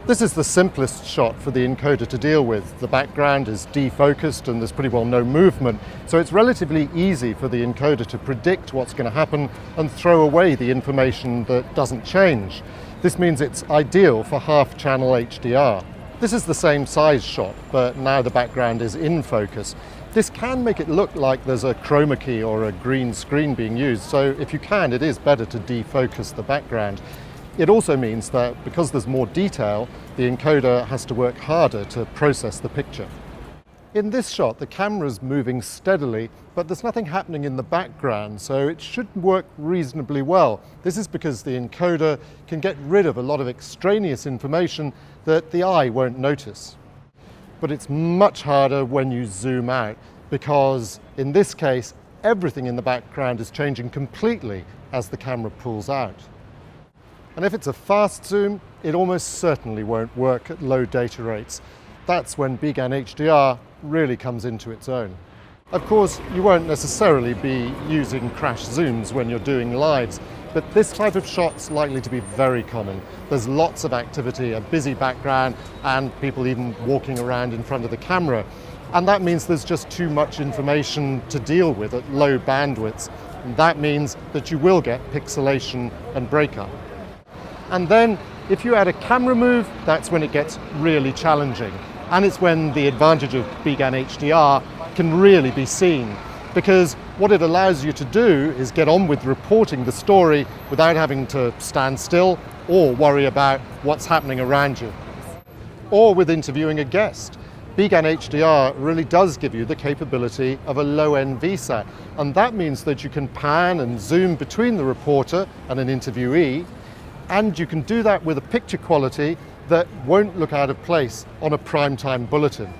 This is the simplest shot for the encoder to deal with. The background is defocused and there's pretty well no movement, so it's relatively easy for the encoder to predict what's going to happen and throw away the information that doesn't change. This means it's ideal for half-channel HDR. This is the same size shot, but now the background is in focus. This can make it look like there's a chroma key or a green screen being used, so if you can, it is better to defocus the background. It also means that because there's more detail, the encoder has to work harder to process the picture. In this shot, the camera's moving steadily, but there's nothing happening in the background, so it should work reasonably well. This is because the encoder can get rid of a lot of extraneous information that the eye won't notice. But it's much harder when you zoom out, because in this case, everything in the background is changing completely as the camera pulls out. And if it's a fast zoom, it almost certainly won't work at low data rates. That's when BGAN HDR really comes into its own. Of course, you won't necessarily be using crash zooms when you're doing lives, but this type of shot's likely to be very common. There's lots of activity, a busy background, and people even walking around in front of the camera. And that means there's just too much information to deal with at low bandwidths. And that means that you will get pixelation and breakup. And then, if you add a camera move, that's when it gets really challenging. And it's when the advantage of BGAN HDR can really be seen. Because what it allows you to do is get on with reporting the story without having to stand still or worry about what's happening around you. Or with interviewing a guest. BGAN HDR really does give you the capability of a low-end VSAT. And that means that you can pan and zoom between the reporter and an interviewee, and you can do that with a picture quality that won't look out of place on a primetime bulletin.